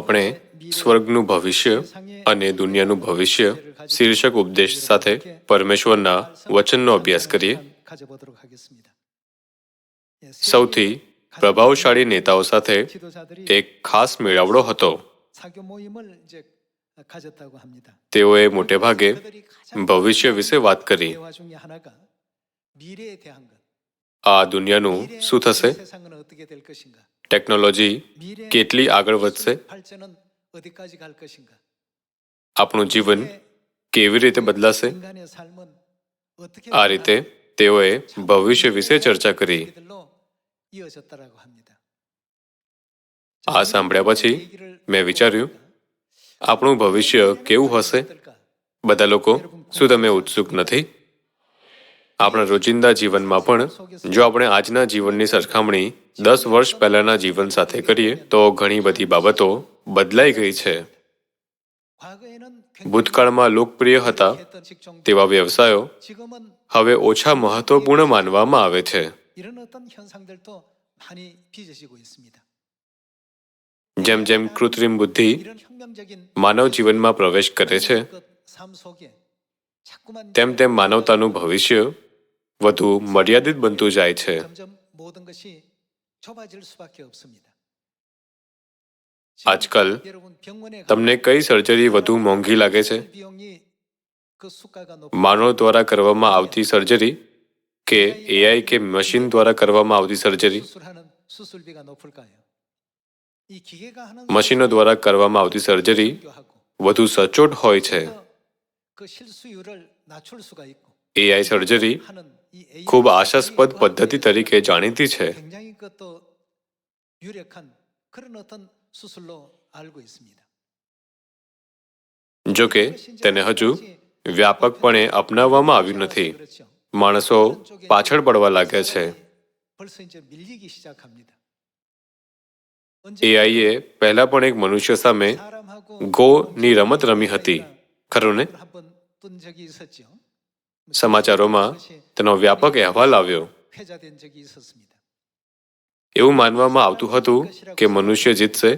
આપણે સ્વર્ગનું ભવિષ્ય અને દુનિયાનું ભવિષ્ય શીર્ષક ઉપદેશ સાથે પરમેશ્વરના વચનનો અભ્યાસ કરીએ. સૌથી પ્રભાવશાળી નેતાઓ સાથે એક ખાસ મેળાવડો હતો. તેઓએ મોટેભાગે ભવિષ્ય વિશે વાત કરી. આ દુનિયાનું શું થશે? ટેકનોલોજી કેટલી આગળ વધશે? આપણું જીવન કેવી રીતે બદલાશે? આ રીતે તેઓએ ભવિષ્ય વિશે ચર્ચા કરી. આ સાંભળ્યા પછી મેં વિચાર્યું, આપણું ભવિષ્ય કેવું હશે? બધા લોકો, શું તમે ઉત્સુક નથી? આપણા રોજિંદા જીવનમાં પણ જો આપણે આજના જીવનની સરખામણી 10 વર્ષ પહેલાના જીવન સાથે કરીએ તો ઘણી બધી બાબતો બદલાઈ ગઈ છે. ભૂતકાળમાં લોકપ્રિય હતા તેવા વ્યવસાયો હવે ઓછા મહત્વપૂર્ણ માનવામાં આવે છે. જેમ જેમ કૃત્રિમ બુદ્ધિ માનવ જીવનમાં પ્રવેશ કરે છે, તેમ તેમ માનવતાનું ભવિષ્ય વધુ મર્યાદિત બનતું જાય છે. આજકાલ તમને કઈ સર્જરી વધુ મોંઘી લાગે છે? માનવ દ્વારા કરવામાં આવતી સર્જરી કે એઆઈ કે મશીન દ્વારા કરવામાં આવતી સર્જરી? મશીનો દ્વારા કરવામાં આવતી સર્જરી વધુ સચોટ હોય છે. એઆઈ સર્જરી ખૂબ આશાસ્પદ પદ્ધતિ તરીકે જાણીતી છે. જો કે તેને હજુ વ્યાપકપણે અપનાવવામાં આવ્યું નથી. માણસો પાછળ પડવા લાગ્યા છે. એઆઈએ પહેલા પણ એક મનુષ્ય સામે ગોની રમત રમી હતી, ખરું ને? સમાચારોમાં તેનો વ્યાપક અહેવાલ આવ્યો. એવું માનવામાં આવતું હતું કે મનુષ્ય જીતશે,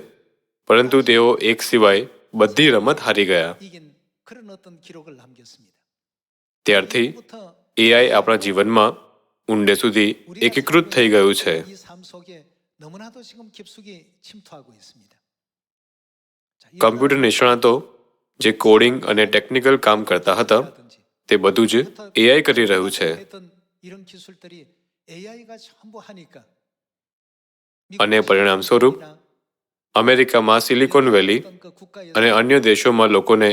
પરંતુ તેઓ એક સિવાય બધી રમત હારી ગયા. ત્યારથી એઆઈ આપણા જીવનમાં ઊંડે સુધી એકીકૃત થઈ ગયું છે. કમ્પ્યુટર નિષ્ણાતો જે કોડિંગ અને ટેકનિકલ કામ કરતા હતા તે બધું જ એઆઈ કરી રહ્યું છે. અને પરિણામ સ્વરૂપ અમેરિકામાં સિલિકોન વેલી અને અન્ય દેશોમાં લોકોને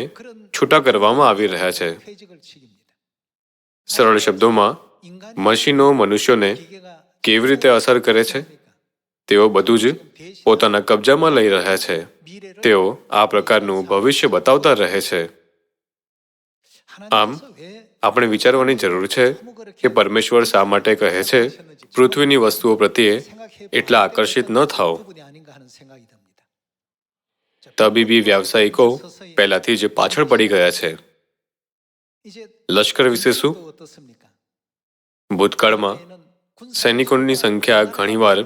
છૂટા કરવામાં આવી રહ્યા છે. સરળ શબ્દોમાં, મશીનો મનુષ્યોને કેવી રીતે અસર કરે છે? તેઓ બધું જ પોતાના કબજામાં લઈ રહ્યા છે. તેઓ આ પ્રકારનું ભવિષ્ય બતાવતા રહે છે. આમ, આપણે વિચારવાની જરૂર છે કે પરમેશ્વર શા માટે કહે છે પૃથ્વીની વસ્તુઓ પ્રત્યે એટલા આકર્ષિત ન થાઓ. તબીબી વ્યાવસાયિકો પહેલાથી જ પાછળ પડી ગયા છે. લશ્કર વિશે શું? ભૂતકાળમાં સૈનિકોની સંખ્યા ઘણીવાર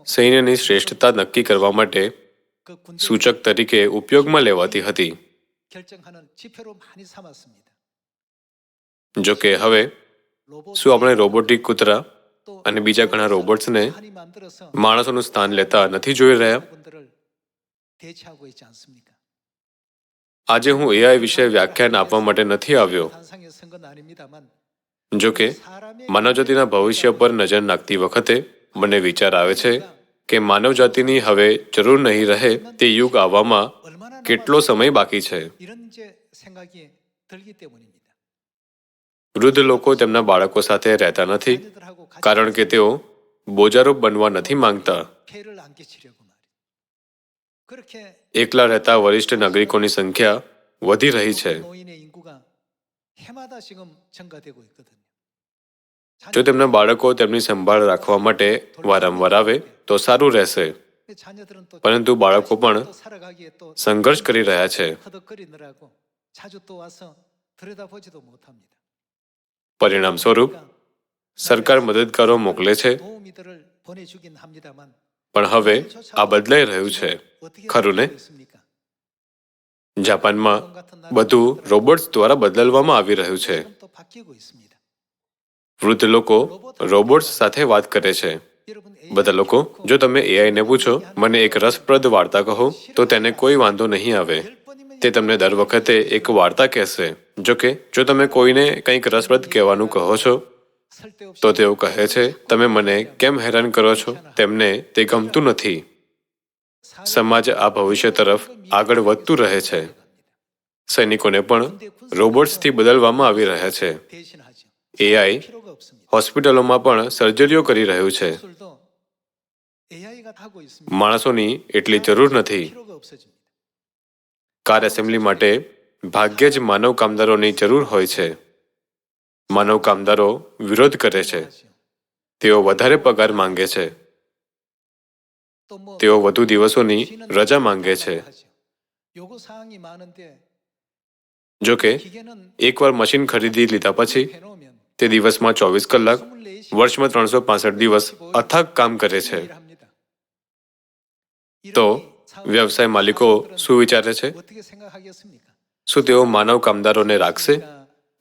સૈન્યની શ્રેષ્ઠતા નક્કી કરવા માટે સૂચક તરીકે ઉપયોગમાં લેવાતી હતી. જો કે હવે શું આપણે રોબોટિક કૂતરા અને બીજા ઘણા રોબોટ્સને માણસોનું સ્થાન લેતા નથી જોઈ રહ્યા? આજે હું એઆઈ વિશે વ્યાખ્યાન આપવા માટે નથી આવ્યો. જો કે માનવજાતિના ભવિષ્ય પર નજર નાખતી વખતે મને વિચાર આવે છે કે માનવજાતિની હવે જરૂર નહીં રહે તે યુગ આવવામાં કેટલો સમય બાકી છે. વૃદ્ધ લોકો તેમના બાળકો સાથે રહેતા નથી કારણ કે તેઓ બોજારૂપ બનવા નથી માંગતા. એકલા રહેતા વરિષ્ઠ નાગરિકોની સંખ્યા વધી રહી છે. જો તેમના બાળકો તેમની સંભાળ રાખવા માટે વારંવાર આવે તો સારું રહેશે. પરંતુ બાળકો પણ સંઘર્ષ કરી રહ્યા છે. પરિણામ સ્વરૂપ સરકાર મદદગારો મોકલે છે, પણ હવે આ બદલાઈ રહ્યું છે, ખરું ને? જાપાનમાં બધું રોબોટ્સ દ્વારા બદલવામાં આવી રહ્યું છે. વૃદ્ધ લોકો રોબોટ્સ સાથે વાત કરે છે. બધા લોકો, જો તમે એઆઈને પૂછો, મને એક રસપ્રદ વાર્તા કહો, તો તેને કોઈ વાંધો નહીં આવે. તે તમને દર વખતે એક વાર્તા કહેશે. જો કે, જો તમે કોઈને કંઈક રસપ્રદ કહેવાનું કહો છો, તો તેઓ કહે છે, તમે મને કેમ હેરાન કરો છો? તેમને તે ગમતું નથી. સમાજ આ ભવિષ્ય તરફ આગળ વધતું રહે છે. સૈનિકોને પણ રોબોટ્સથી બદલવામાં આવી રહ્યા છે. એઆઈ હોસ્પિટલોમાં પણ સર્જરીઓ કરી રહ્યું છે. માણસોની એટલી જરૂર નથી. કાર એસેમ્બલી માટે ભાગ્યે જ માનવ કામદારોની જરૂર હોય છે. માનવ કામદારો વિરોધ કરે છે. તેઓ વધારે પગાર માંગે છે. તેઓ વધુ દિવસોની રજા માંગે છે. જો કે, એકવાર મશીન ખરીદી લીધા પછી તે દિવસમાં 24 કલાક, વર્ષમાં 365 દિવસ અથાગ કામ કરે છે. તો વ્યવસાય માલિકો શું વિચારે છે? શું તેઓ માનવ કામદારોને રાખશે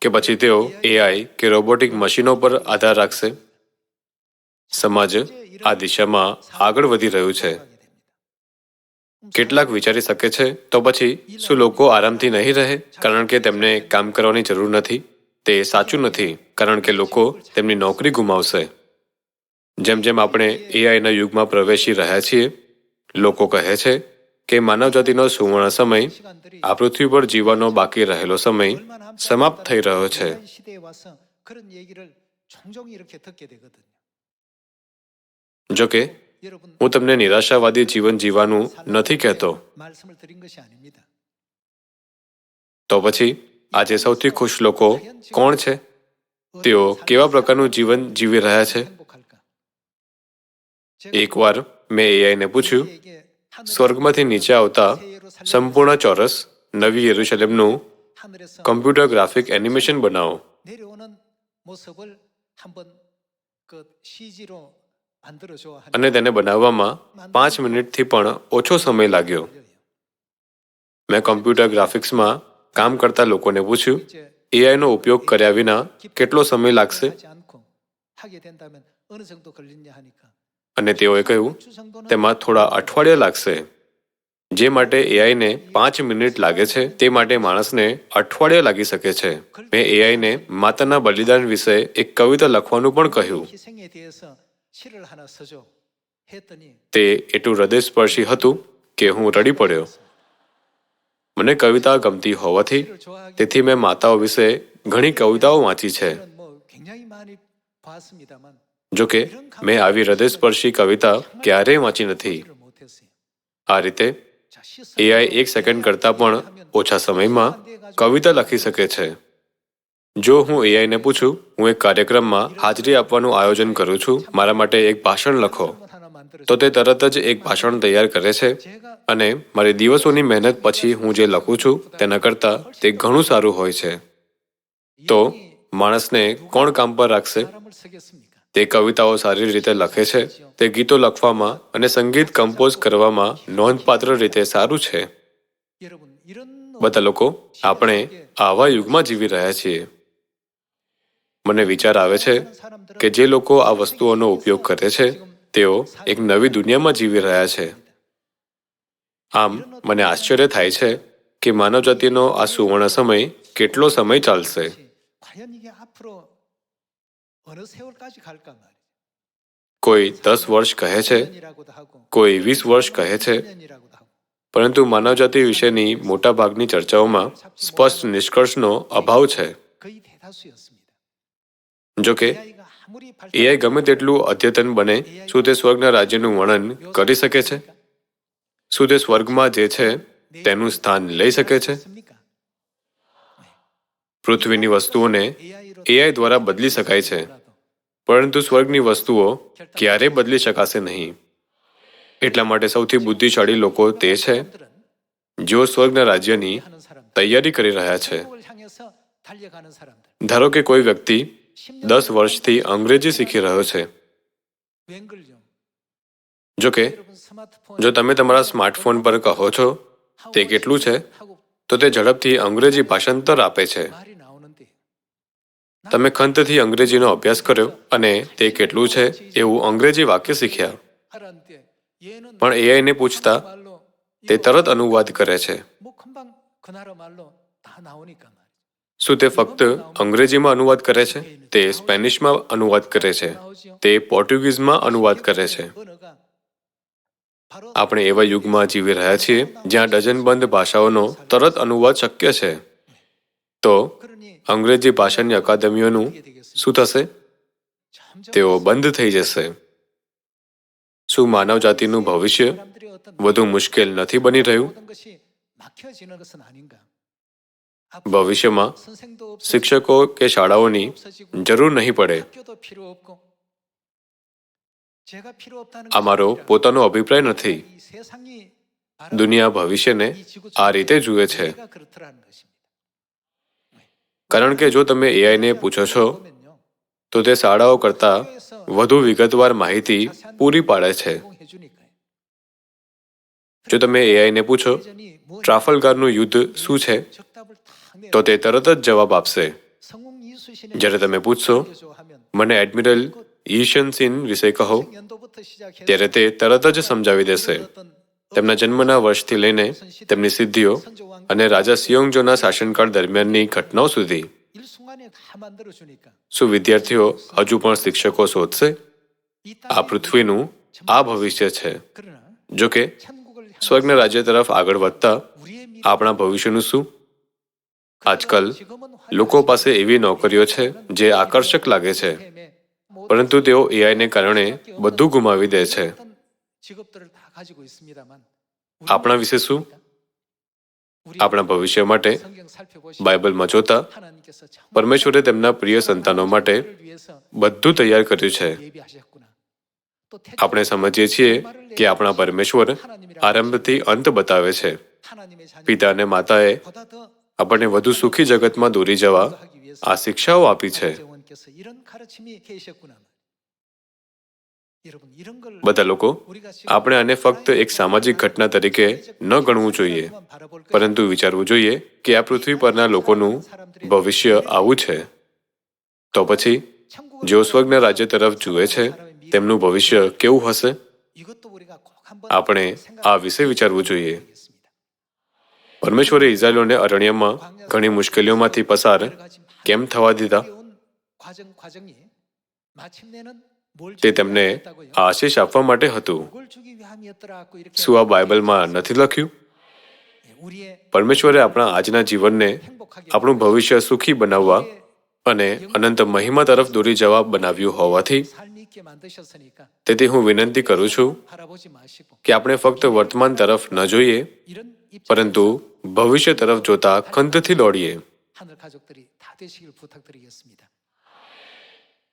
કે પછી તેઓ એઆઈ કે રોબોટિક મશીનો પર આધાર રાખશે? સમાજ આ દિશામાં આગળ વધી રહ્યું છે. કેટલાક વિચારી શકે છે, તો પછી શું લોકો આરામથી નહીં રહે કારણ કે તેમને કામ કરવાની જરૂર નથી? તે સાચું નથી, કારણ કે લોકો તેમની નોકરી ગુમાવશે. જેમ જેમ આપણે એઆઈના યુગમાં પ્રવેશી રહ્યા છીએ, લોકો કહે છે કે માનવજાતિનો સુવર્ણ સમય, આ પૃથ્વી પર જીવવાનો બાકી રહેલો સમય સમાપ્ત થઈ રહ્યો છે. જો કે, હું તમને નિરાશાવાદી જીવન જીવવાનું નથી કહેતો. તો પછી આજે સૌથી ખુશ લોકો કોણ છે? તેઓ કેવા પ્રકારનું જીવન જીવી રહ્યા છે? એકવાર મેં એઆઈને પૂછ્યું, સ્વર્ગમાંથી નીચે આવતા સંપૂર્ણ ચોરસ નવી યરુશલેમનું કમ્પ્યુટર ગ્રાફિક એનિમેશન બનાવો. અને તેને બનાવવામાં 5 મિનિટથી પણ ઓછો સમય લાગ્યો. મેં કમ્પ્યુટર ગ્રાફિક્સમાં કામ કરતા લોકોને પૂછ્યું, એઆઈનો ઉપયોગ કર્યા વિના કેટલો સમય લાગશે? અને તેઓએ કહ્યું, તેમાં થોડા અઠવાડિયા લાગશે. જે માટે એઆઈને 5 મિનિટ લાગે છે, તે માટે માણસને અઠવાડિયા લાગી શકે છે. મેં એઆઈને માતાના બલિદાન વિશે એક કવિતા લખવાનું પણ કહ્યું. તે એટલું હૃદયસ્પર્શી હતું કે હું રડી પડ્યો. મને કવિતા ગમતી હોવાથી, તેથી મેં માતાઓ વિશે ઘણી કવિતાઓ વાંચી છે. જો કે, મેં આવી હૃદયસ્પર્શી કવિતા ક્યારેય વાંચી નથી. આ રીતે એઆઈ 1 સેકન્ડ કરતાં પણ ઓછા સમયમાં કવિતા લખી શકે છે. જો હું એઆઈને પૂછું, હું એક કાર્યક્રમમાં હાજરી આપવાનું આયોજન કરું છું, મારા માટે એક ભાષણ લખો, તો તે તરત જ એક ભાષણ તૈયાર કરે છે. અને મારી દિવસોની મહેનત પછી હું જે લખું છું, તેના કરતાં તે ઘણું સારું હોય છે. તો માણસને કોણ કામ પર રાખશે? તે કવિતાઓ સારી રીતે લખે છે. તે ગીતો લખવામાં અને સંગીત કમ્પોઝ કરવામાં નોંધપાત્ર રીતે સારું છે. બધા લોકો, આપણે આવા યુગમાં જીવી રહ્યા છીએ. મને વિચાર આવે છે કે જે લોકો આ વસ્તુઓનો ઉપયોગ કરે છે, તેઓ એક નવી દુનિયામાં જીવી રહ્યા છે. આમ, મને આશ્ચર્ય થાય છે કે માનવજાતિનો આ સુવર્ણ સમય કેટલો સમય ચાલશે. કોઈ 10 વર્ષ કહે છે, કોઈ 20 વર્ષ કહે છે, પરંતુ માનવજાતિ વિશેની મોટાભાગની ચર્ચાઓમાં સ્પષ્ટ નિષ્કર્ષનો અભાવ છે. જો કે, એઆઈ ગમે તેટલું અદ્યતન બને, શું તે સ્વર્ગના રાજ્યનું વર્ણન કરી શકે છે? શું તે સ્વર્ગમાં જે છે તેનું સ્થાન લઈ શકે છે? પૃથ્વીની વસ્તુઓને એઆઈ દ્વારા બદલી શકાય છે, પરંતુ સ્વર્ગની વસ્તુઓ ક્યારેય બદલી શકાશે નહીં. એટલા માટે સૌથી બુદ્ધિશાળી લોકો તે છે જેઓ સ્વર્ગના રાજ્યની તૈયારી કરી રહ્યા છે. ધારો કે કોઈ વ્યક્તિ 10 વર્ષથી અંગ્રેજી શીખી રહ્યો છે. જો કે જો તમે તમારા સ્માર્ટફોન પર કહો છો તે કેટલું છે, તો તે ઝડપથી અંગ્રેજી ભાષાંતર આપે છે. તમે ખંતથી અંગ્રેજીનો અભ્યાસ કર્યો અને તે કેટલું છે એવું અંગ્રેજી વાક્ય શીખ્યા, પણ એઆઈને પૂછતા તે તરત અનુવાદ કરે છે. શું તે ફક્ત અંગ્રેજીમાં અનુવાદ કરે છે? તે સ્પેનિશમાં અનુવાદ કરે છે, તે પોર્ટુગીઝમાં અનુવાદ કરે છે. આપણે એવા યુગમાં જીવી રહ્યા છીએ જ્યાં ડઝનબંધ ભાષાઓનો તરત અનુવાદ શક્ય છે. તો અંગ્રેજી ભાષાની અકાદમીઓનું શું થશે? તેઓ બંધ થઈ જશે. શું માનવ જાતિનું ભવિષ્ય વધુ મુશ્કેલ નથી બની રહ્યું? ભવિષ્યમાં શિક્ષકો કે શાળાઓની જરૂર નહીં પડે. આ મારો પોતાનો અભિપ્રાય નથી. દુનિયા ભવિષ્યને આ રીતે જુએ છે. કારણ કે જો તમે એઆઈને પૂછો છો તો તે શાળાઓ કરતાં વધુ વિગતવાર માહિતી પૂરી પાડે છે. જો તમે એઆઈને પૂછો ટ્રાફલગારનું યુદ્ધ શું છે, તો તે તરત જ જવાબ આપશે. જ્યારે તમે પૂછશો મને એડમિરલ યી શેન સિન વિશે કહો, ત્યારે તે તરત જ સમજાવી દેશે. તેમના જન્મના વર્ષથી લઈને તેમની સિદ્ધિઓ અને રાજા સિયોંગજોના શાસનકાળ દરમિયાનની ઘટનાઓ સુધી. શું વિદ્યાર્થીઓ હજુ પણ શિક્ષકો શોધશે? આ પૃથ્વીનું આ ભવિષ્ય છે. જો કે સ્વર્ગના રાજ્ય તરફ આગળ વધતા આપણા ભવિષ્યનું શું? આજકાલ લોકો પાસે એવી નોકરીઓ છે જે આકર્ષક લાગે છે, પરંતુ તેઓ એઆઈને કારણે બધું ગુમાવી દે છે. આપણા વિશે શું? આપણા ભવિષ્ય માટે બાઇબલમાં જોતા પરમેશ્વરે તેમના પ્રિય સંતાનો માટે બધું તૈયાર કર્યું છે. આપણે સમજીએ છીએ કે આપણા પરમેશ્વર આરંભથી અંત બતાવે છે. પિતા અને માતાએ આપણને વધુ સુખી જગતમાં દોરી જવા આ શિક્ષાઓ આપી છે. બધા લોકો આપણે આને ફક્ત એક સામાજિક ઘટના તરીકે ન ગણવું જોઈએ, પરંતુ વિચારવું જોઈએ કે આ પૃથ્વી પરના લોકોનું ભવિષ્ય આવું છે. તો પછી જેઓ સ્વર્ગના રાજ્ય તરફ જુએ છે તેમનું ભવિષ્ય કેવું હશે? આપણે આ વિશે વિચારવું જોઈએ. પરમેશ્વરે ઇઝરાયલોને અરણ્યમાં ઘણી મુશ્કેલીઓમાંથી પસાર કેમ થવા દીધા? તે તેમને આશીષ આપવા માટે હતું. શું આ બાઇબલમાં નથી લખ્યું? પરમેશ્વરે આપણા આજના જીવનને આપણું ભવિષ્ય સુખી બનાવવા અને અનંત મહિમા તરફ દોરી જવા બનાવ્યું હોવાથી, તેથી હું વિનંતી કરું છું કે આપણે ફક્ત વર્તમાન તરફ ન જોઈએ, પરંતુ ભવિષ્ય તરફ જોતા ખંતથી દોડીએ.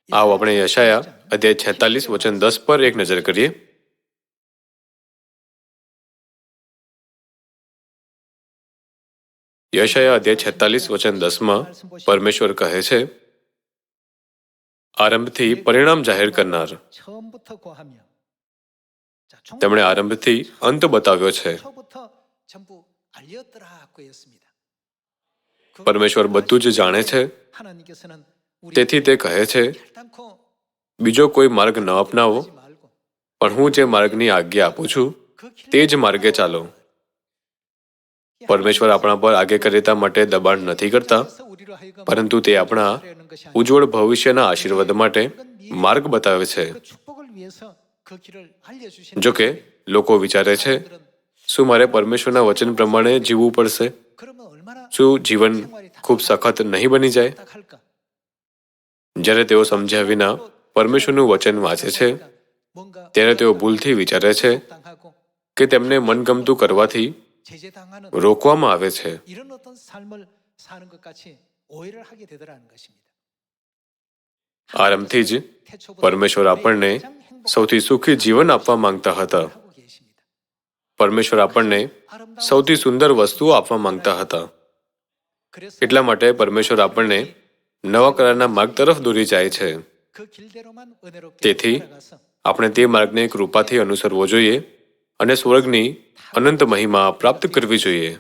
આવો આપણે યશાયા અધ્યાય 46 વચન 10 પર એક નજર કરીએ. યશાયા અધ્યાય 46 વચન 10 પરમેશ્વર કહે છે, આરંભથી પરિણામ જાહેર કરનાર. તેમણે આરંભથી અંત બતાવ્યો છે. પરમેશ્વર બધું જ જાણે છે, તેથી તે કહે છે, બીજો કોઈ માર્ગ ન અપનાવો, પણ હું જે માર્ગની આજ્ઞા આપું છું તે જ માર્ગે ચાલો. પરમેશ્વર આપણા પર આજ્ઞાકારિતા માટે દબાણ નથી કરતા, પરંતુ તે આપણા ઉજ્જવળ ભવિષ્યના આશીર્વાદ માટે માર્ગ બતાવે છે. જો કે લોકો વિચારે છે, શું મારે પરમેશ્વરના વચન પ્રમાણે જીવવું પડશે? શું જીવન ખૂબ સખત નહીં બની જાય? જ્યારે તેઓ સમજ્યા વિના પરમેશ્વરનું વચન વાંચે છે, ત્યારે તેઓ ભૂલથી વિચારે છે કે તેમને મનગમતું કરવાથી રોકવામાં આવે છે. આરંભથી જ પરમેશ્વર આપણને સૌથી સુખી જીવન આપવા માંગતા હતા. પરમેશ્વર આપણને સૌથી સુંદર વસ્તુઓ આપવા માંગતા હતા. એટલા માટે પરમેશ્વર આપણને નવા કરારના માર્ગ તરફ દોરી જાય છે. તેથી આપણે તે માર્ગને કૃપાથી અનુસરવો જોઈએ અને સ્વર્ગની અનંત મહિમા પ્રાપ્ત કરવી જોઈએ.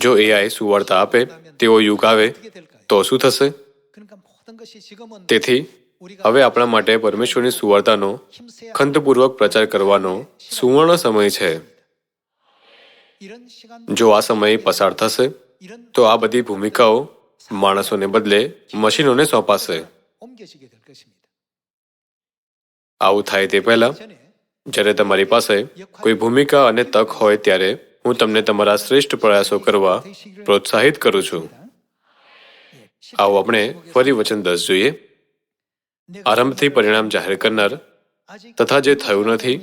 જો એઆઈ સુવાર્તા આપે, તેવો યુગ આવે તો શું થશે? તેથી હવે આપણા માટે પરમેશ્વરની સુવાર્તાનો ખંતપૂર્વક પ્રચાર કરવાનો સુવર્ણ સમય છે. જો આ સમય પસાર થશે તો આ બધી ભૂમિકાઓ માણસોને બદલે મશીનોને સોંપાશે. આવું થાય તે પહેલા, જ્યારે તમારી પાસે કોઈ ભૂમિકા અને તક હોય ત્યારે હું તમને તમારા શ્રેષ્ઠ પ્રયાસો કરવા પ્રોત્સાહિત કરું છું. આવો આપણે ફરી વચન 10 જોઈએ. આરંભથી પરિણામ જાહેર કરનાર તથા જે થયું નથી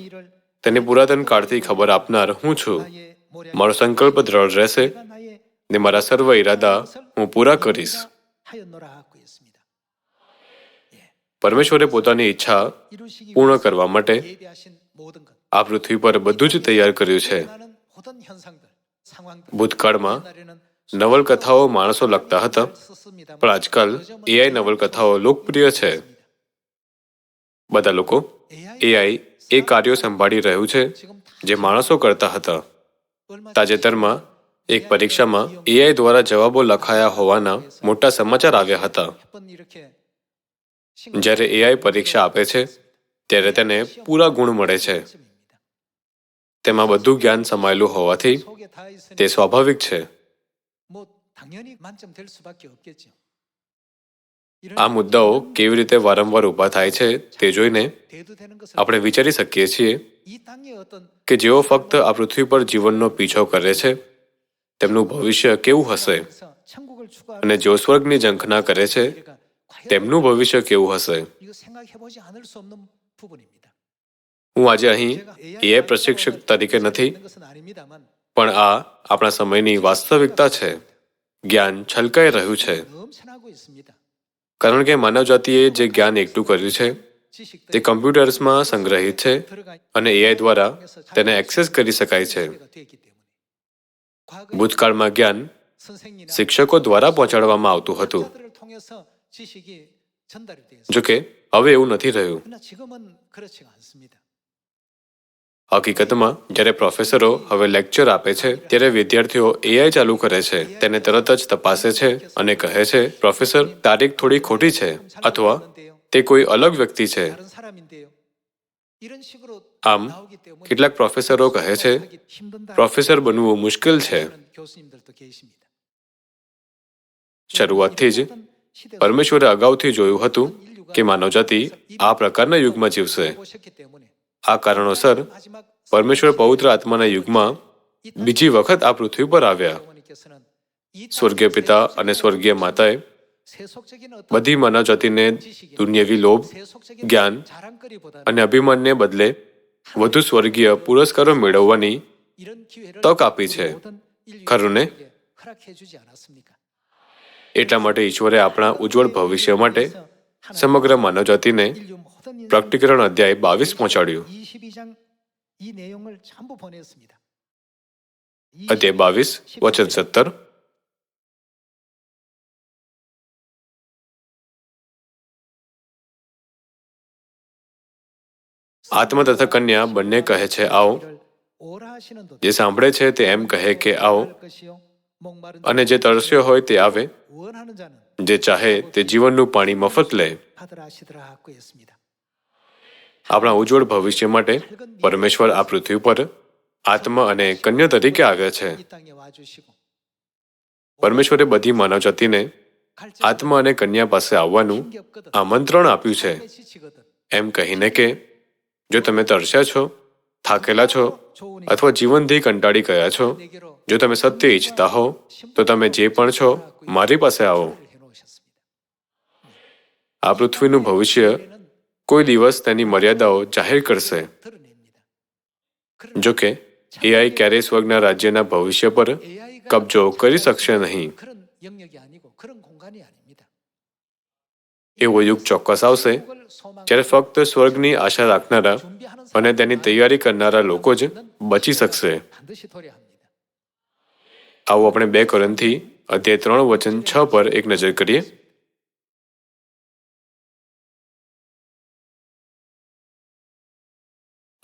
તેને પુરાતન કાળથી ખબર આપનાર હું છું. મારો સંકલ્પ દ્રઢ રહેશે ને મારા સર્વ ઈરાદા હું પૂરા કરીશ. પરમેશ્વરે પોતાની ઈચ્છા પૂર્ણ કરવા માટે આ પૃથ્વી પર બધું જ તૈયાર કર્યું છે. ભૂતકાળમાં નવલકથાઓ માણસો લખતા હતા, પણ આજકાલ એઆઈ નવલકથાઓ લોકપ્રિય છે. બધા લોકો એઆઈ એ કાર્યો સંભાળી રહ્યું છે જે માણસો કરતા હતા. તાજેતરમાં એક પરીક્ષામાં એઆઈ દ્વારા જવાબો લખાયા હોવાના મોટા સમાચાર આવ્યા હતા. જ્યારે એઆઈ પરીક્ષા આપે છે ત્યારે તેને પૂરા ગુણ મળે છે. તેમાં બધું જ્ઞાન સમાયેલું હોવાથી તે સ્વાભાવિક છે. આ મુદ્દાઓ કેવી રીતે વારંવાર ઊભા થાય છે તે જોઈને આપણે વિચારી શકીએ છીએ કે જેઓ ફક્ત આ પૃથ્વી પર જીવનનો પીછો કરે છે તેમનું ભવિષ્ય કેવું હશે, અને જેઓ સ્વર્ગની ઝંખના કરે છે તેમનું ભવિષ્ય કેવું હશે. હું આજે અહીં એઆઈ પ્રશિક્ષક તરીકે નથી, પણ આ આપણા સમયની વાસ્તવિકતા છે. જ્ઞાન છલકાઈ રહ્યું છે, કારણ કે માનવજાતિએ જે જ્ઞાન એકઠું કર્યું છે તે કમ્પ્યુટર્સમાં સંગ્રહિત છે અને એઆઈ દ્વારા તેને એક્સેસ કરી શકાય છે. ભૂતકાળમાં જ્ઞાન શિક્ષકો દ્વારા પહોંચાડવામાં આવતું હતું. જોકે હવે એવું નથી રહ્યું. હકીકતમાં જ્યારે પ્રોફેસરો હવે લેક્ચર આપે છે ત્યારે વિદ્યાર્થીઓ એઆઈ ચાલુ કરે છે, તેને તરત જ તપાસે છે અને કહે છે, પ્રોફેસર, તારીખ થોડી ખોટી છે, અથવા તે કોઈ અલગ વ્યક્તિ છે. આમ કેટલાક પ્રોફેસરો કહે છે, પ્રોફેસર બનવું મુશ્કેલ છે. શરૂઆતથી જ પરમેશ્વરે અગાઉથી જોયું હતું કે માનવજાતિ આ પ્રકારના યુગમાં જીવશે. આ કારણોસર પરમેશ્વર પવિત્ર આત્માના યુગમાં બીજી વખત આ પૃથ્વી પર આવ્યા. સ્વર્ગીય પિતા અને સ્વર્ગીય માતાએ બધી માનવજાતિને દુન્યવી લોભ, જ્ઞાન અને અભિમાનને બદલે વધુ સ્વર્ગીય પુરસ્કારો મેળવવાની તક આપી છે. ખરું ને? એટલા માટે ઈશ્વરે આપણા ઉજ્જવળ ભવિષ્ય માટે સમગ્ર માનવજાતિને પ્રકટીકરણ અધ્યાય 22 પહોંચાડ્યું. અધ્યાય 22 વચન 17. આત્મા તથા કન્યા બંને કહે છે, આવો. જે સાંભળે છે તે એમ કહે કે આવો, અને જે તરસ્યો હોય તે આવે, જે ચાહે તે જીવનનું પાણી મફત લે. આપણા ઉજ્જવળ ભવિષ્ય માટે પરમેશ્વર આ પૃથ્વી પર આત્મા અને કન્યા તરીકે આવ્યા છે. પરમેશ્વરે બધી માનવજાતિને આત્મા અને કન્યા પાસે આવવાનું આમંત્રણ આપ્યું છે, એમ કહીને કે જો તમે તરસ્યા છો, થાકેલા છો અથવા જીવનથી કંટાળી ગયા છો, જો તમે સત્ય ઈચ્છતા હો તો તમે જે પણ છો મારી પાસે આવો. આ પૃથ્વીનું ભવિષ્ય કોઈ દિવસ તેની મર્યાદાઓ જાહેર કરશે. જોકે એઆઈ ક્યારેય સ્વર્ગના રાજ્યના ભવિષ્ય પર કબજો કરી શકશે નહીં. એવો યુગ ચોક્કસ આવશે જ્યારે ફક્ત સ્વર્ગની આશા રાખનારા અને તેની તૈયારી કરનારા લોકો જ બચી શકશે. આવો આપણે 2 કોરિન્થી અધ્યાય 3 વચન 6 પર એક નજર કરીએ.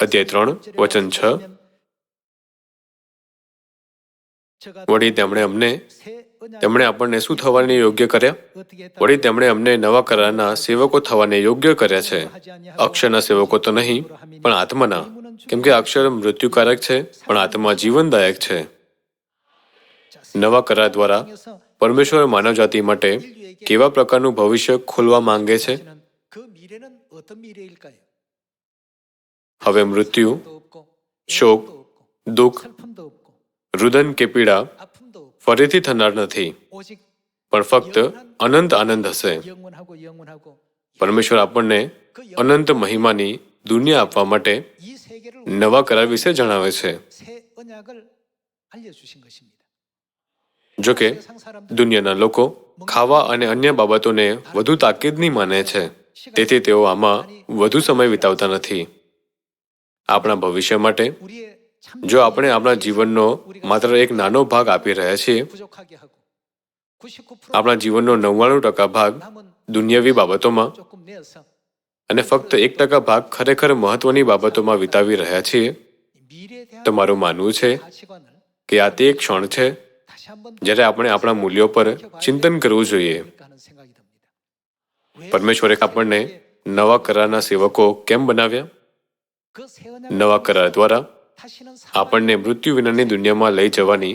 અધ્યાય 3 વચન 6. વળી તેમણે આપણને શું થવાને યોગ્ય કર્યા? વળી તેમણે અમને નવા કરારના સેવકો થવાને યોગ્ય કર્યા છે, અક્ષરના સેવકો તો નહીં, પણ આત્માના. કેમ કે અક્ષર મૃત્યુકારક છે, પણ આત્મા જીવનદાયક છે. નવા કરાર દ્વારા પરમેશ્વર માનવજાતિ માટે કેવા પ્રકારનું ભવિષ્ય ખોલવા માંગે છે? હવે મૃત્યુ, શોક, દુઃખ, રુદન કે પીડા ફરીથી થનાર નથી, પણ ફક્ત અનંત આનંદ હશે. પરમેશ્વર આપણને અનંત મહિમાની દુનિયા આપવા માટે નવા કરાર વિશે જણાવે છે. જો કે દુનિયાના લોકો ખાવા અને અન્ય બાબતોને વધુ તાકીદની માને છે, તેથી તેઓ આમાં વધુ સમય વિતાવતા નથી. આપણા ભવિષ્ય માટે જો આપણે આપણા જીવનનો માત્ર એક નાનો ભાગ આપી રહ્યા છીએ, આપણા જીવનનો 99% ભાગ દુનિયાવી બાબતોમાં અને ફક્ત 1% ભાગ ખરેખર મહત્વની બાબતોમાં વિતાવી રહ્યા છીએ, તો મારું માનવું છે કે આ તે એક ક્ષણ છે જ્યારે આપણે આપણા મૂલ્યો પર ચિંતન કરવું જોઈએ. પરમેશ્વરે આપણને નવા કરારના સેવકો કેમ બનાવ્યા? નવા કરાર દ્વારા આપણને મૃત્યુ વિનાની દુનિયામાં લઈ જવાની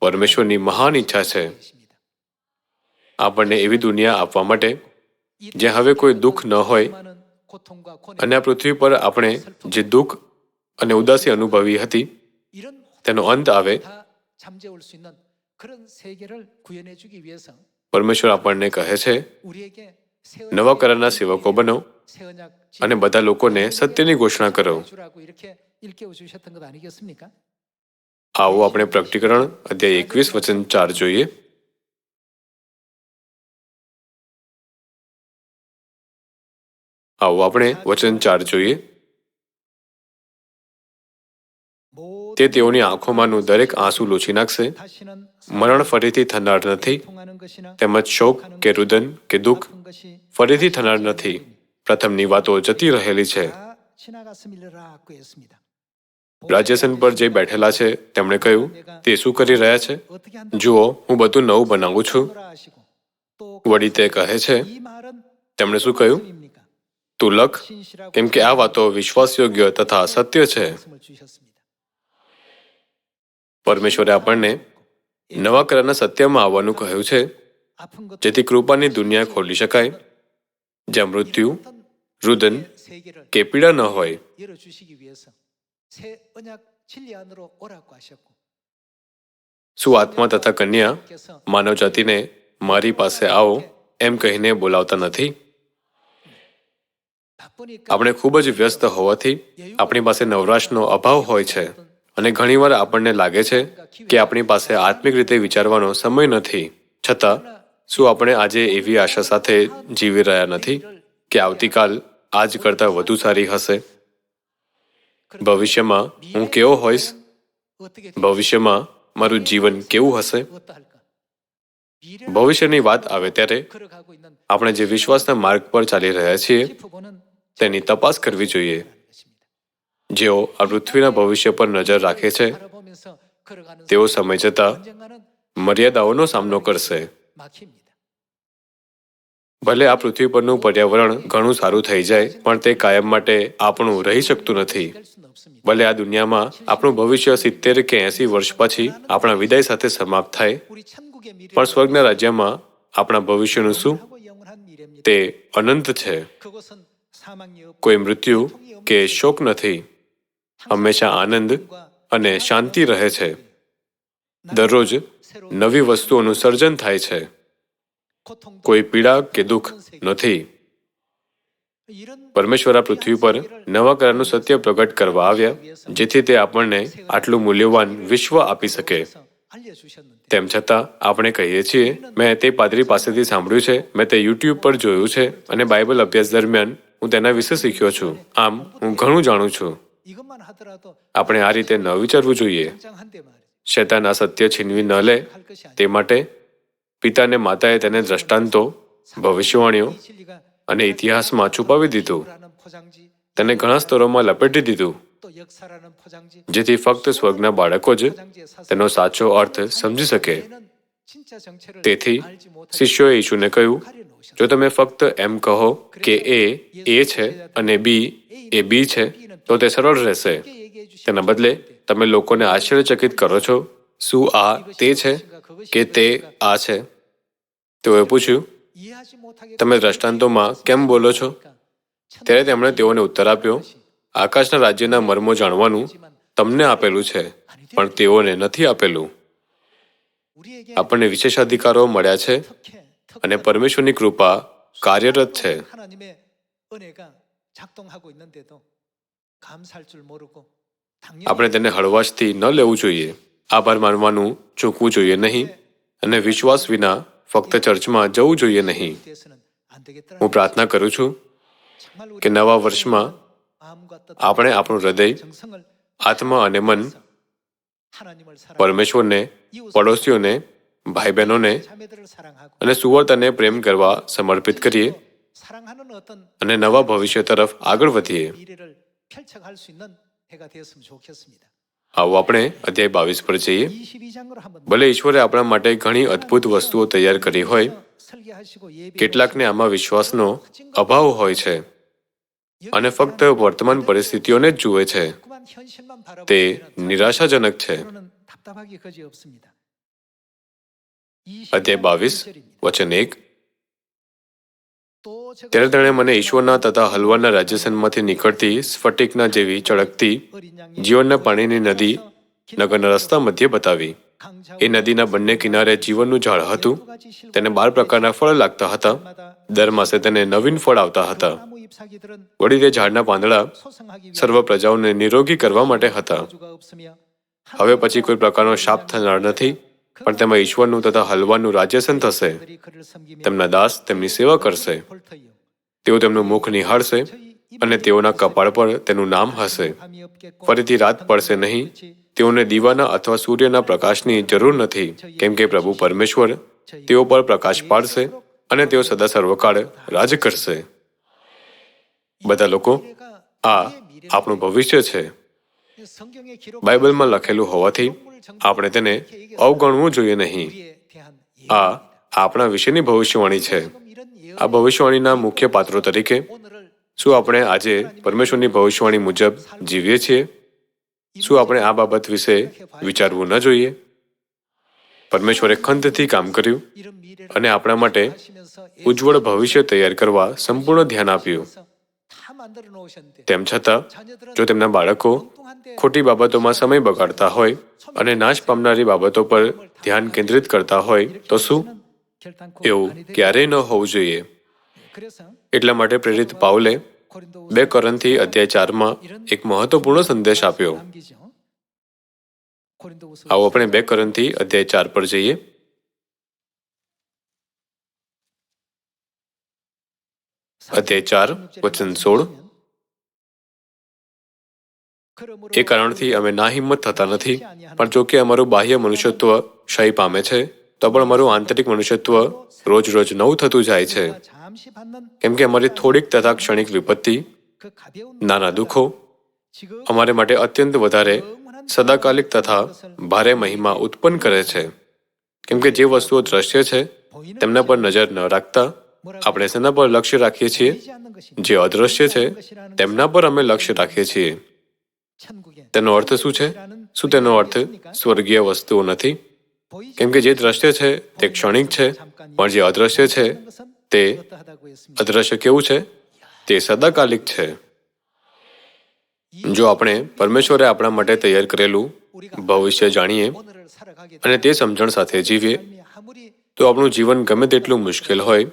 પરમેશ્વરની મહાન ઈચ્છા છે. આપણને એવી દુનિયા આપવા માટે જ્યાં હવે કોઈ દુઃખ ન હોય અને આ પૃથ્વી પર આપણે જે દુઃખ અને ઉદાસી અનુભવી હતી તેનો અંત આવે. પરમેશ્વર આપણને કહે છે, નવા કરારના સેવકો બનો અને બધા લોકોને સત્યની ઘોષણા કરો. આવો આપણે પ્રકટીકરણ અધ્યાય 21 વચન 4 જોઈએ. આવો આપણે વચન 4 જોઈએ. તે તેઓની આંખોમાંનું દરેક આંસુ લૂછી નાખશે. મરણ ફરીથી થનાર નથી, તેમજ શોક કે રુદન કે દુઃખ ફરીથી થનાર નથી. પ્રથમની વાતો જતી રહેલી છે. રાજ્યાસન પર જે બેઠેલા છે તેમણે કહ્યું, તે શું કરી રહ્યા છે? જુઓ, હું બધું નવું બનાવું છું. વળી તે કહે છે, તેમણે શું કહ્યું? તું લખ, કેમ કે આ વાતો વિશ્વાસયોગ્ય તથા સત્ય છે. પરમેશ્વરે આપણને નવા કરારના સત્યમાં આવવાનું કહ્યું છે, જેથી કૃપાની દુનિયા ખોલી શકાય, જ્યાં મૃત્યુ, રુદન કે પીડા ન હોય. શું આત્મા તથા કન્યા માનવજાતિને મારી પાસે આવો એમ કહીને બોલાવતા નથી? આપણે ખૂબ જ વ્યસ્ત હોવાથી આપણી પાસે નવરાશનો અભાવ હોય છે, અને ઘણીવાર આપણને લાગે છે કે આપણી પાસે આત્મિક રીતે વિચારવાનો સમય નથી. છતાં શું આપણે આજે એવી આશા સાથે જીવી રહ્યા નથી કે આવતીકાલ આજ કરતાં વધુ સારી હશે? ભવિષ્યમાં હું કેવો હોઈશ? ભવિષ્યમાં મારું જીવન કેવું હશે? ભવિષ્યની વાત આવે ત્યારે આપણે જે વિશ્વાસના માર્ગ પર ચાલી રહ્યા છીએ તેની તપાસ કરવી જોઈએ. જેઓ આ પૃથ્વીના ભવિષ્ય પર નજર રાખે છે તેઓ સમય જતાં મર્યાદાઓનો સામનો કરશે. ભલે આ પૃથ્વી પરનું પર્યાવરણ ઘણું સારું થઈ જાય, પણ તે કાયમ માટે આપણું રહી શકતું નથી. ભલે આ દુનિયામાં આપણું ભવિષ્ય 70 કે 80 વર્ષ પછી આપણા વિદાય સાથે સમાપ્ત થાય, પણ સ્વર્ગના રાજ્યમાં આપણા ભવિષ્યનું શું? તે અનંત છે. કોઈ મૃત્યુ કે શોક નથી. હંમેશા આનંદ અને શાંતિ રહે છે. દરરોજ નવી વસ્તુઓનું સર્જન થાય છે. કોઈ પીડા કે દુઃખ નથી. પરમેશ્વર આ પૃથ્વી પર નવા કરારનું સત્ય પ્રગટ કરવા આવ્યા, જેથી તે આપણને આટલું મૂલ્યવાન વિશ્વ આપી શકે. તેમ છતાં આપણે કહીએ છીએ, મેં તે પાદરી પાસેથી સાંભળ્યું છે, મેં તે યુટ્યુબ પર જોયું છે, અને બાઇબલ અભ્યાસ દરમિયાન હું તેના વિશે શીખ્યો છું. આમ હું ઘણું જાણું છું. આપણે આ રીતે ન વિચારવું જોઈએ. શૈતાન આ સત્ય છીનવી ન લે તે માટે પિતા અને માતાએ તેને દ્રષ્ટાંતો, ભવિષ્યવાણીઓ અને ઇતિહાસમાં છુપાવી દીધું. તેને ઘણા સ્તરોમાં લપેટી દીધું. જેથી ફક્ત સ્વર્ગના બાળકો જ તેનો સાચો અર્થ સમજી શકે. તેથી શિષ્યોએ યીશુને કહ્યું, જો તમે ફક્ત એમ કહો કે એ છે અને બી એ બી છે, તો તે સરળ રહેશે. તેના બદલે તમે લોકોને આશ્ચર્યચકિત કરો છો. શું આ તે છે કે તે આ છે? તેઓએ પૂછ્યું, તમે દ્રષ્ટાંતોમાં કેમ બોલો છો? ત્યારે તેમણે તેઓને ઉત્તર આપ્યો, આકાશના રાજ્યના મર્મો જાણવાનું તમને આપેલું છે, પણ તેઓને નથી આપેલું. આપણને વિશેષાધિકારો મળ્યા છે અને પરમેશ્વરની કૃપા કાર્યરત છે. આપણે તેને હળવાશથી ન લેવું જોઈએ. આભાર માનવાનું ચૂકવું જોઈએ નહીં અને વિશ્વાસ વિના ફક્ત ચર્ચમાં જવું જોઈએ નહીં. હું પ્રાર્થના કરું છું કે નવા વર્ષમાં આપણે આપણું હૃદય, આત્મા અને મન પરમેશ્વરને, પડોશીઓને, ભાઈ બહેનોને અને સુવર્તને પ્રેમ કરવા સમર્પિત કરીએ અને નવા ભવિષ્ય તરફ આગળ વધીએ. આવો આપણે અધ્યાય 22 પર જઈએ. ભલે ઈશ્વરે આપણા માટે ઘણી અદ્ભુત વસ્તુઓ તૈયાર કરી હોય, કેટલાકને આમાં વિશ્વાસનો અભાવ હોય છે અને ફક્ત વર્તમાન પરિસ્થિતિઓને જ જુએ છે. તે નિરાશાજનક છે. અધ્યાય 22 વચન 1. ત્યારે તેણે મને ઈશ્વરના તથા હલવાના રાજ્યસનમાંથી નીકળતી સ્ફટિકના જેવી ચળકતી જીવનના પાણીની નદી નગરના રસ્તા મધ્યે બતાવી. એ નદીના બંને કિનારે જીવનનું ઝાડ હતું. તેને 12 પ્રકારના ફળ લાગતા હતા. દર માસે તેને નવીન ફળ આવતા હતા. વળી તે ઝાડના પાંદડા સર્વ પ્રજાઓને નિરોગી કરવા માટે હતા. હવે પછી કોઈ પ્રકારનો શાપ થનાર નથી, પણ તેમાં ઈશ્વરનું તથા હલવાનું રાજ્યસન થશે. તેમના દાસ તેમની સેવા કરશે. તેઓ તેમનું મુખ નિહાળશે અને તેઓના કપાળ પર તેનું નામ હશે. ફરીથી રાત પડશે નહીં. તેઓને દીવાના અથવા સૂર્યના પ્રકાશની જરૂર નથી, કેમ કે પ્રભુ પરમેશ્વર તેઓ પર પ્રકાશ પાડશે અને તેઓ સદા સર્વકાળ રાજ કરશે. બધા લોકો, આ આપણું ભવિષ્ય છે. બાઇબલમાં લખેલું હોવાથી આપણે તેને અવગણવું જોઈએ નહીં. આ આપણા વિશેની ભવિષ્યવાણી છે. આ ભવિષ્યવાણીના મુખ્ય પાત્રો તરીકે શું આપણે આજે પરમેશ્વરની ભવિષ્યવાણી મુજબ જીવીએ છીએ? શું આપણે આ બાબત વિશે વિચારવું ન જોઈએ? પરમેશ્વરે ખંતથી કામ કર્યું અને આપણા માટે ઉજ્જવળ ભવિષ્ય તૈયાર કરવા સંપૂર્ણ ધ્યાન આપ્યું. તેમ છતાં જો તેમના બાળકો ખોટી બાબતોમાં સમય બગાડતા હોય અને નાશ પામનારી બાબતો પર ધ્યાન કેન્દ્રિત કરતા હોય તો શું? એવું ક્યારેય ન હોવું જોઈએ. એટલા માટે પ્રેરિત પાઉલે 2 કોરિન્થી અધ્યાય 4 માં એક મહત્વપૂર્ણ સંદેશ આપ્યો. આવો આપણે 2 કોરિન્થી અધ્યાય 4 પર જઈએ. અધ્યાય 4 વચન 16. એ કારણથી અમે નાહિંમત થતા નથી, પણ જો કે અમારું બાહ્ય મનુષ્યત્વ ક્ષય પામે છે, તો પણ અમારું આંતરિક મનુષ્યત્વ રોજ રોજ નવું થતું જાય છે. કેમ કે અમારી થોડીક તથા ક્ષણિક વિપત્તિ, નાના દુઃખો અમારે માટે અત્યંત વધારે સદાકાલિક તથા ભારે મહિમા ઉત્પન્ન કરે છે. કેમ કે જે વસ્તુઓ દ્રશ્ય છે તેમના પર નજર ન રાખતા આપણે શેના પર લક્ષ્ય રાખીએ છીએ? જે અદ્રશ્ય છે તેમના પર અમે લક્ષ્ય રાખીએ છીએ. તેનો અર્થ શું છે? શું તેનો અર્થ સ્વર્ગીય વસ્તુઓ નથી? કેમ કે જે દ્રશ્ય છે તે ક્ષણિક છે, પણ જે અદ્રશ્ય છે તે અદ્રશ્ય કેવું છે? તે સદાકાલિક છે. જો આપણે પરમેશ્વરે આપણા માટે તૈયાર કરેલું ભવિષ્ય જાણીએ અને તે સમજણ સાથે જીવીએ, તો આપણું જીવન ગમે તેટલું મુશ્કેલ હોય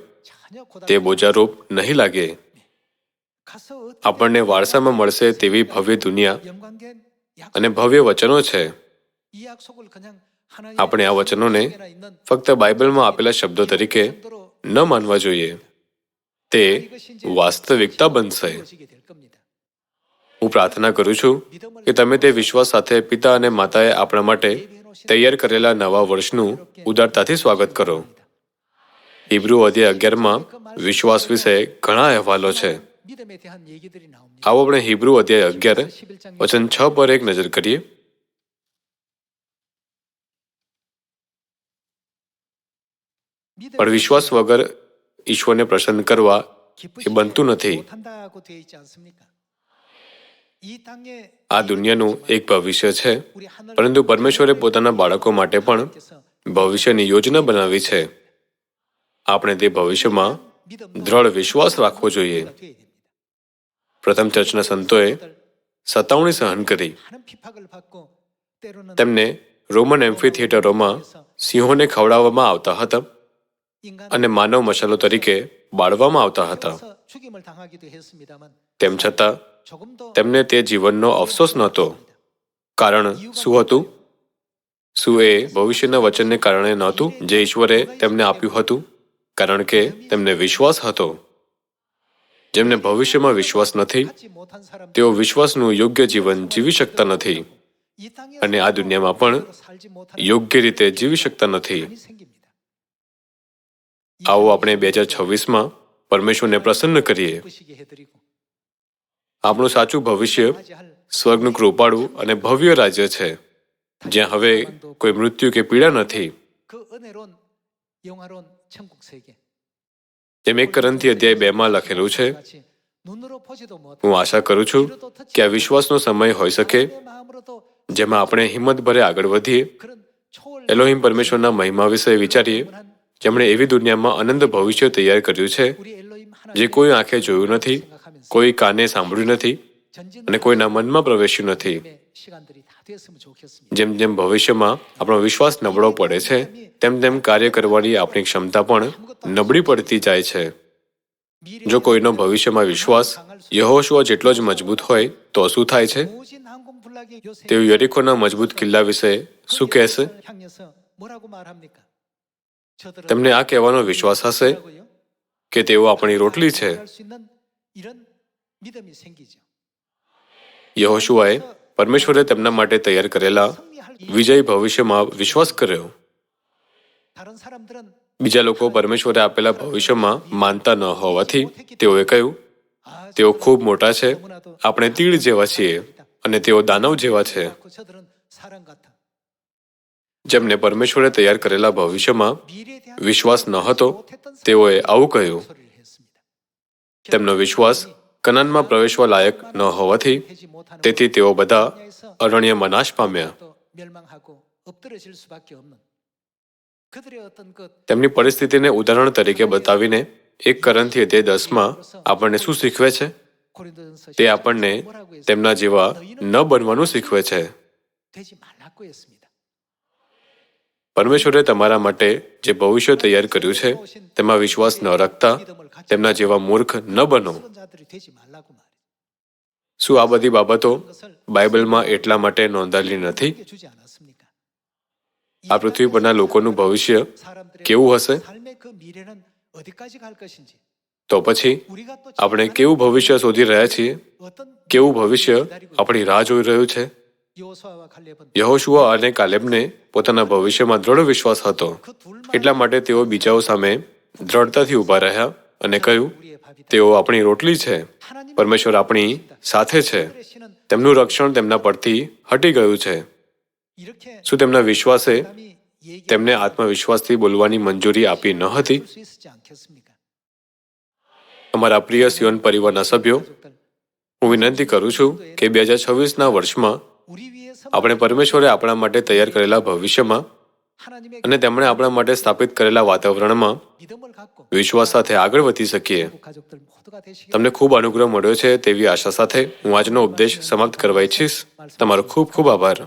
તે બોજારૂપ નહીં લાગે. આપણને વારસામાં મળશે તેવી ભવ્ય દુનિયા અને ભવ્ય વચનો છે. આપણે આ વચનોને ફક્ત બાઇબલમાં આપેલા શબ્દો તરીકે ન માનવા જોઈએ. તે વાસ્તવિકતા બનશે. હું પ્રાર્થના કરું છું કે તમે તે વિશ્વાસ સાથે પિતા અને માતાએ આપણા માટે તૈયાર કરેલા નવા વર્ષનું ઉદારતાથી સ્વાગત કરો. હિબ્રુ અધ્યાય 11 માં વિશ્વાસ વિશે ઘણા અહેવાલો છે. 믿음에 대한 얘기들이 나옵니다. આવો આપણે હિબ્રુ અધ્યાય 11 વચન 6 પર એક નજર કરીએ. પણ વિશ્વાસ વગર ઈશ્વરને પ્રસન્ન કરવા એ બનતું નથી. 못한다고 되어 있지 않습니까? 이 땅에 આ દુનિયાનું એક ભવિષ્ય છે, 우리 하늘 પરંતુ પરમેશ્વરે પોતાના બાળકો માટે પણ ભવિષ્યની યોજના બનાવી છે. આપણે તે ભવિષ્યમાં દ્રઢ વિશ્વાસ રાખવો જોઈએ. 되어야 됩니다. પ્રથમ ચર્ચના સંતોએ સતાવણી સહન કરી. 많은 핍박을 받고 때로는 તેમને રોમન એમ્ફી થિયેટરોમાં સિંહોને ખવડાવવામાં આવતા હતા 인간 અને માનવ મસાલો તરીકે બાળવામાં આવતા હતા. 그래서 죽임을 당하기도 했습니다만 તેમ છતાં 조금도 તેમને તે જીવનનો અફસોસ નહોતો. કારણ શું હતું? શું એ ભવિષ્યના વચનને કારણે નહોતું જે ઈશ્વરે તેમને આપ્યું હતું? કારણ કે તેમને વિશ્વાસ હતો. જેમને ભવિષ્યમાં વિશ્વાસ નથી, 갖지 못한 사람 તેઓ વિશ્વાસનું યોગ્ય જીવન જીવી શકતા નથી 이 땅에 અને આ દુનિયામાં પણ 살지 못하는 યોગ્ય રીતે જીવી શકતા નથી. 많이 생깁니다. આવો આપણે 2026માં પરમેશ્વરને પ્રસન્ન કરીએ. 기쁘시게 해드리고 આપણું સાચું ભવિષ્ય 맞이할 સ્વર્ગનું કૃપાળું અને ભવ્ય રાજ્ય છે, જ્યાં હવે કોઈ મૃત્યુ કે પીડા નથી. 그 은혜로운 영화로운 천국 세계. જેમ 1 કરન્થી અધ્યાય 2માં લખેલું છે, 같이 눈으로 보지도 못한 હું આશા કરું છું કે આ વિશ્વાસનો સમય હોઈ શકે 내 마음으로도 જેમાં આપણે હિંમતભરે આગળ વધીએ. 그런 초월 એલોહિમ પરમેશ્વરના મહિમા વિશે વિચારીએ, જેમણે એવી દુનિયામાં અનંત ભવિષ્ય તૈયાર કર્યું છે 우리 엘로힘 하나님 જે કોઈ આંખે જોયું નથી, 생각하면서 કોઈ કાને સાંભળ્યું નથી અને કોઈના મનમાં પ્રવેશ્યું નથી. 시간들이 다 됐으면 좋겠습니다. જેમ જેમ ભવિષ્યમાં આપણો વિશ્વાસ નબળો પડે છે, તેમ તેમ કાર્ય કરવાની આપણી ક્ષમતા પણ નબળી પડતી જાય છે. જો કોઈનો ભવિષ્યમાં વિશ્વાસ યહોશુઆ જેટલો જ મજબૂત હોય તો શું થાય છે? 모진 항공불락의 요새 તેઓ યરીખોના મજબૂત કિલ્લા વિશે શું કહેશે? 향해서 뭐라고 말합니까? 저들은 તેમને આ કહેવાનો વિશ્વાસ હશે 뭐라고요? કે તેઓ આપણી રોટલી છે. 할 수 있는 이런 믿음이 생기죠. યહોશુઆએ પરમેશ્વરે તેમના માટે તૈયાર કરેલા 승리할 વિજય ભવિષ્યમાં વિશ્વાસ કર્યો. 다른 사람들은 બીજા લોકો પરમેશ્વરે આપેલા ભવિષ્યમાં માનતા ન હોવાથી તેઓએ કહ્યું, 아, તેઓ ખૂબ મોટા છે, આપણે તીડ જેવા છીએ અને તેઓ દાનવ જેવા છે. 저들은 사람 같아. જેમને પરમેશ્વરે તૈયાર કરેલા ભવિષ્યમાં 미래에 대한 વિશ્વાસ ન હતો, તેઓએ આવું કહ્યું. 소리를 했습니다. તેમનો વિશ્વાસ કનાનમાં પ્રવેશવા લાયક ન હોવાથી 되지 못하는 તેથી તેઓ બધા અરણ્યમાં નાશ પામ્યા. 또 멸망하고 엎드러질 수밖에 없는 그들의 어떤 그 તેમની પરિસ્થિતિને ઉદાહરણ તરીકે બતાવીને 1 કરન્થી અધ્યાય 10માં આપણને શું શીખવે છે? 고린도전서 તે આપણને 뭐라고 했어요? તેમના જેવા ન બનવાનું શીખવે છે. 되지 말라고 했습니다. પરમેશ્વરે તમારા માટે જે ભવિષ્ય તૈયાર કર્યું છે તેમાં વિશ્વાસ ન રાખતા તેમના જેવા મૂર્ખ ન બનો. 그런 자들이 되지 말라고 말이에요. શું આ બધી બાબતો 그것을 બાઇબલમાં એટલા માટે નોંધાયેલી નથી? 주지 않았습니까? આ પૃથ્વી પરના લોકોનું ભવિષ્ય 사람들의 કેવું હશે? 삶의 그 미래는 어디까지 갈 것인지 તો પછી 우리가 또 આપણે કેવું ભવિષ્ય શોધી રહ્યા છીએ? 어떤 કેવું ભવિષ્ય આપણી રાહ જોઈ રહ્યું છે? 여호수아와 갈렙은 યહોશુઆ અને કાલેબને પોતાના ભવિષ્યમાં દ્રઢ વિશ્વાસ હતો. 그 둘만 એટલા માટે તેઓ બીજાઓ સામે દ્રઢતાથી ઊભા રહ્યા અને કહ્યું, 우리의 밥이다. તેઓ આપણી રોટલી છે, 하나님 પરમેશ્વર આપણી સાથે છે. 그들의 신은 તેમનું રક્ષણ તેમના પરથી હટી ગયું છે. 이렇게 શું તેમના વિશ્વાસે 사람이 얘기할 તેમને આત્મવિશ્વાસથી બોલવાની મંજૂરી આપી ન હતી? 수 있었지 않겠습니까? અમારા પ્રિય સિયોન પરિવારના સભ્યો, 가족들, હું વિનંતી કરું છું કે 2026ના વર્ષમાં 우리 위해서 આપણે પરમેશ્વરે આપણા માટે તૈયાર કરેલા ભવિષ્યમાં 하나님의 અને તેમણે આપણા માટે સ્થાપિત કરેલા વાતાવરણમાં 믿음을 갖고 વિશ્વાસ સાથે આગળ વધી શકીએ. 가족들 모두가 되시길 તમને ખૂબ અનુગ્રહ મળ્યો છે તેવી આશા સાથે હું આજનો ઉપદેશ સમાપ્ત કરવા ઈચ્છીશ. તમારો ખૂબ ખૂબ આભાર.